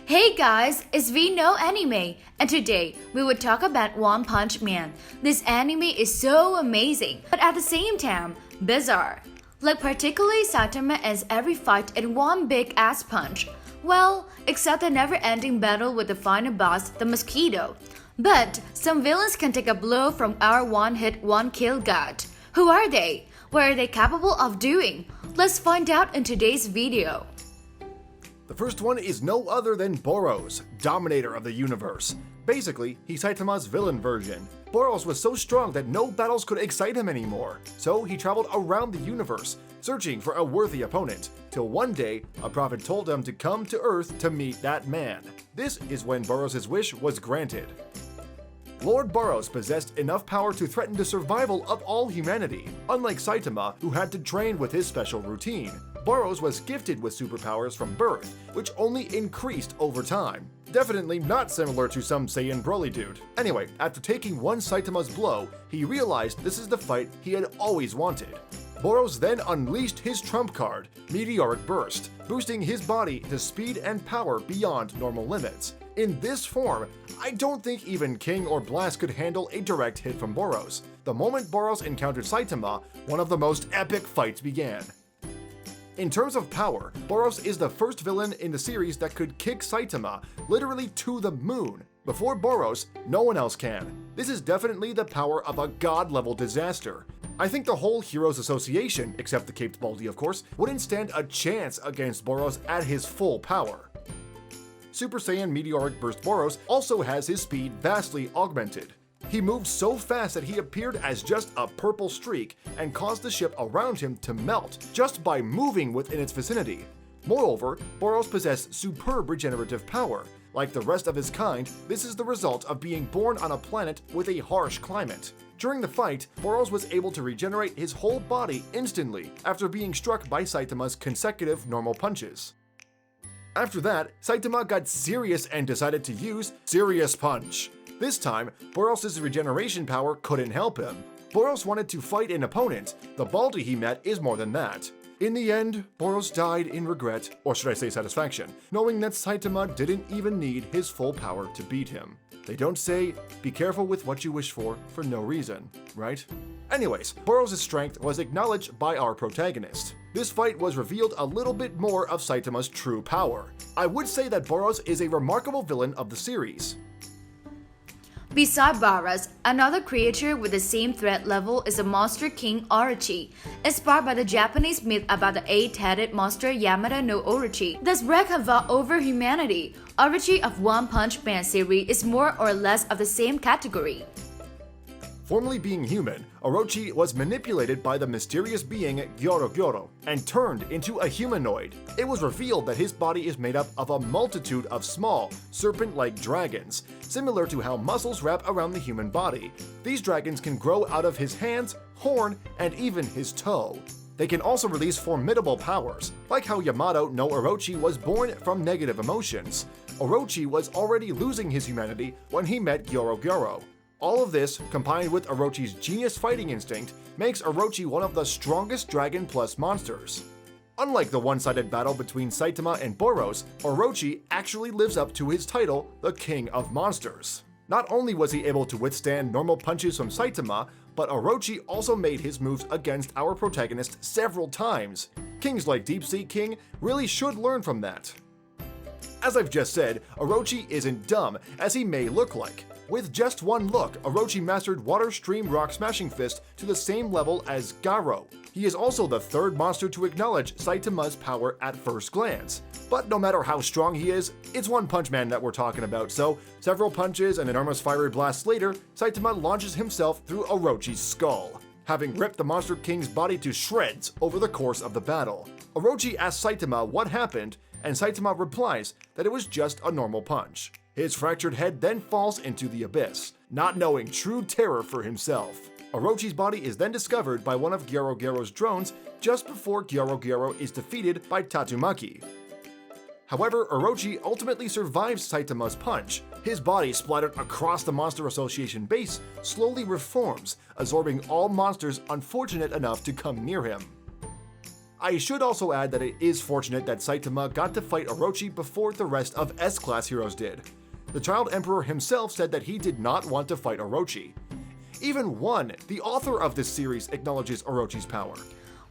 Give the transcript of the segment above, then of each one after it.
Hey guys, it's We Know Anime, and today we will talk about One Punch Man. This anime is so amazing, but at the same time, bizarre. Like particularly Saitama ends every fight in one big ass punch. Well, except the never-ending battle with the final boss, the Mosquito. But some villains can take a blow from our one-hit, one-kill god. Who are they? What are they capable of doing? Let's find out in today's video. The first one is no other than Boros, Dominator of the universe. Basically, he's Saitama's villain version. Boros was so strong that no battles could excite him anymore, so he traveled around the universe, searching for a worthy opponent, till one day, a prophet told him to come to Earth to meet that man. This is when Boros' wish was granted. Lord Boros possessed enough power to threaten the survival of all humanity, unlike Saitama, who had to train with his special routine. Boros was gifted with superpowers from birth, which only increased over time. Definitely not similar to some Saiyan Broly dude. Anyway, after taking one Saitama's blow, he realized this is the fight he had always wanted. Boros then unleashed his trump card, Meteoric Burst, boosting his body to speed and power beyond normal limits. In this form, I don't think even King or Blast could handle a direct hit from Boros. The moment Boros encountered Saitama, one of the most epic fights began. In terms of power, Boros is the first villain in the series that could kick Saitama literally to the moon. Before Boros, no one else can. This is definitely the power of a god-level disaster. I think the whole Heroes Association, except the Caped Baldy of course, wouldn't stand a chance against Boros at his full power. Super Saiyan Meteoric Burst Boros also has his speed vastly augmented. He moved so fast that he appeared as just a purple streak and caused the ship around him to melt just by moving within its vicinity. Moreover, Boros possessed superb regenerative power. Like the rest of his kind, this is the result of being born on a planet with a harsh climate. During the fight, Boros was able to regenerate his whole body instantly after being struck by Saitama's consecutive normal punches. After that, Saitama got serious and decided to use Serious Punch. This time, Boros' regeneration power couldn't help him. Boros wanted to fight an opponent. The Baldy he met is more than that. In the end, Boros died in regret, or should I say satisfaction, knowing that Saitama didn't even need his full power to beat him. They don't say, be careful with what you wish for no reason, right? Anyways, Boros' strength was acknowledged by our protagonist. This fight was revealed a little bit more of Saitama's true power. I would say that Boros is a remarkable villain of the series. Beside Boros, another creature with the same threat level is the monster king Orochi, inspired by the Japanese myth about the eight-headed monster Yamada no Orochi that's wreak havoc over humanity. Orochi of One Punch Man series is more or less of the same category. Formerly being human, Orochi was manipulated by the mysterious being Gyoro and turned into a humanoid. It was revealed that his body is made up of a multitude of small, serpent-like dragons, similar to how muscles wrap around the human body. These dragons can grow out of his hands, horn, and even his toe. They can also release formidable powers, like how Yamato no Orochi was born from negative emotions. Orochi was already losing his humanity when he met Gyoro. All of this, combined with Orochi's genius fighting instinct, makes Orochi one of the strongest Dragon Plus monsters. Unlike the one-sided battle between Saitama and Boros, Orochi actually lives up to his title, the King of Monsters. Not only was he able to withstand normal punches from Saitama, but Orochi also made his moves against our protagonist several times. Kings like Deep Sea King really should learn from that. As I've just said, Orochi isn't dumb, as he may look like. With just one look, Orochi mastered Water Stream Rock Smashing Fist to the same level as Garo. He is also the third monster to acknowledge Saitama's power at first glance. But no matter how strong he is, it's One Punch Man that we're talking about, so several punches and enormous fiery blasts later, Saitama launches himself through Orochi's skull, having ripped the Monster King's body to shreds over the course of the battle. Orochi asks Saitama what happened, and Saitama replies that it was just a normal punch. His fractured head then falls into the abyss, not knowing true terror for himself. Orochi's body is then discovered by one of Gyoro's drones just before Gyoro is defeated by Tatsumaki. However, Orochi ultimately survives Saitama's punch. His body, splattered across the Monster Association base, slowly reforms, absorbing all monsters unfortunate enough to come near him. I should also add that it is fortunate that Saitama got to fight Orochi before the rest of S-Class heroes did. The Child Emperor himself said that he did not want to fight Orochi. Even One, the author of this series, acknowledges Orochi's power.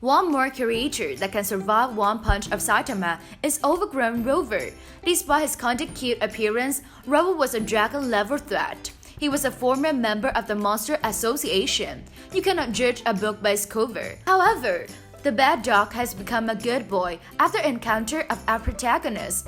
One more creature that can survive one punch of Saitama is overgrown Rover. Despite his kinda cute appearance, Rover was a dragon-level threat. He was a former member of the Monster Association. You cannot judge a book by its cover. However, the bad dog has become a good boy after encounter of our protagonist.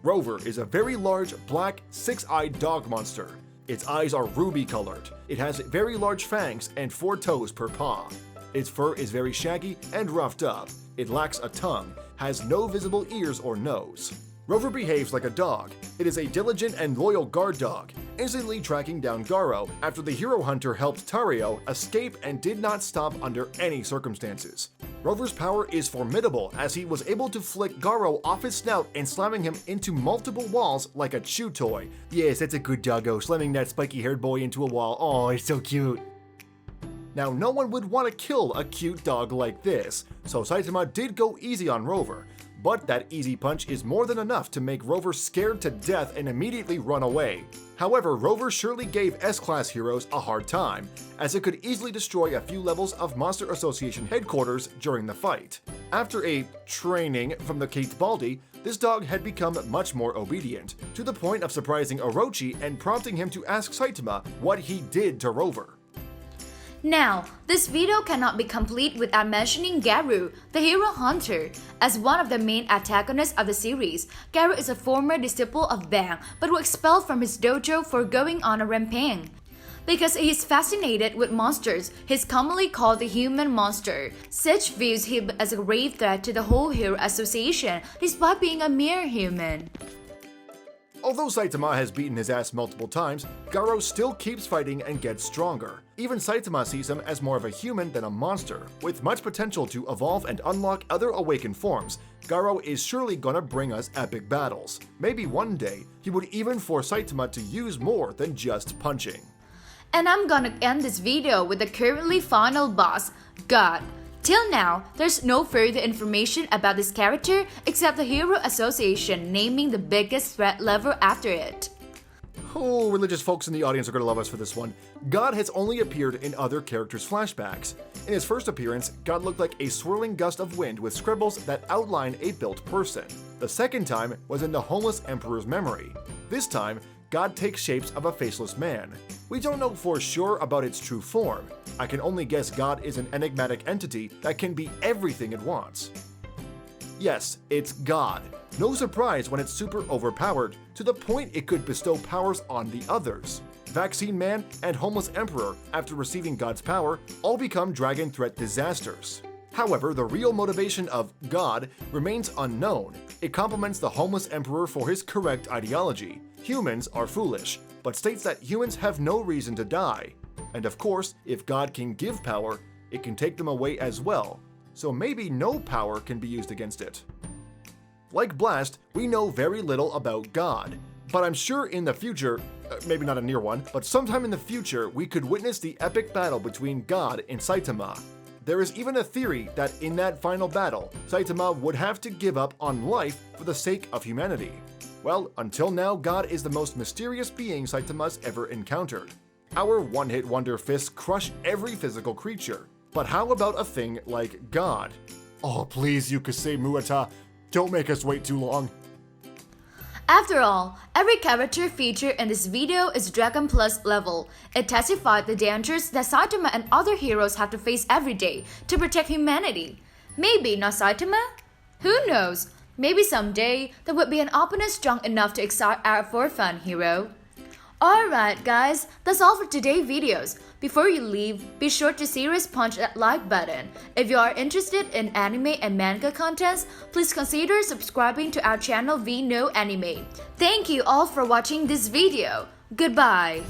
Rover is a very large, black, six-eyed dog monster. Its eyes are ruby-colored. It has very large fangs and 4 toes per paw. Its fur is very shaggy and roughed up. It lacks a tongue, has no visible ears or nose. Rover behaves like a dog. It is a diligent and loyal guard dog, instantly tracking down Garo after the hero hunter helped Tario escape and did not stop under any circumstances. Rover's power is formidable as he was able to flick Garo off his snout and slamming him into multiple walls like a chew toy. Yes, that's a good doggo, slamming that spiky-haired boy into a wall. Oh, it's so cute. Now, no one would want to kill a cute dog like this, so Saitama did go easy on Rover. But that easy punch is more than enough to make Rover scared to death and immediately run away. However, Rover surely gave S-Class heroes a hard time, as it could easily destroy a few levels of Monster Association headquarters during the fight. After a training from the Kate Baldi, this dog had become much more obedient, to the point of surprising Orochi and prompting him to ask Saitama what he did to Rover. Now, this video cannot be complete without mentioning Garu, the hero hunter. As one of the main antagonists of the series, Garu is a former disciple of Bang but was expelled from his dojo for going on a rampage. Because he is fascinated with monsters, he is commonly called the human monster. Sitch views him as a grave threat to the whole hero association despite being a mere human. Although Saitama has beaten his ass multiple times, Garo still keeps fighting and gets stronger. Even Saitama sees him as more of a human than a monster. With much potential to evolve and unlock other awakened forms, Garo is surely gonna bring us epic battles. Maybe one day, he would even force Saitama to use more than just punching. And I'm gonna end this video with the currently final boss, God. Till now, there's no further information about this character except the Hero Association naming the biggest threat level after it. Oh, religious folks in the audience are gonna love us for this one. God has only appeared in other characters' flashbacks. In his first appearance, God looked like a swirling gust of wind with scribbles that outline a built person. The second time was in the Homeless Emperor's memory. This time, God takes shapes of a faceless man. We don't know for sure about its true form. I can only guess God is an enigmatic entity that can be everything it wants. Yes, it's God. No surprise when it's super overpowered, to the point it could bestow powers on the others. Vaccine Man and Homeless Emperor, after receiving God's power, all become dragon threat disasters. However, the real motivation of God remains unknown. It compliments the Homeless Emperor for his correct ideology. Humans are foolish, but states that humans have no reason to die. And of course, if God can give power, it can take them away as well. So maybe no power can be used against it. Like Blast, we know very little about God. But I'm sure in the future, maybe not a near one, but sometime in the future, we could witness the epic battle between God and Saitama. There is even a theory that in that final battle, Saitama would have to give up on life for the sake of humanity. Well, until now, God is the most mysterious being Saitama's ever encountered. Our one-hit wonder fists crush every physical creature. But how about a thing like God? Oh, please, Yukasei Muata, don't make us wait too long. After all, every character featured in this video is Dragon Plus level. It testified the dangers that Saitama and other heroes have to face every day to protect humanity. Maybe not Saitama? Who knows? Maybe someday there would be an opponent strong enough to excite our for fun hero. Alright guys, that's all for today's videos. Before you leave, be sure to seriously punch that like button. If you are interested in anime and manga contents, please consider subscribing to our channel We Know Anime. Thank you all for watching this video. Goodbye.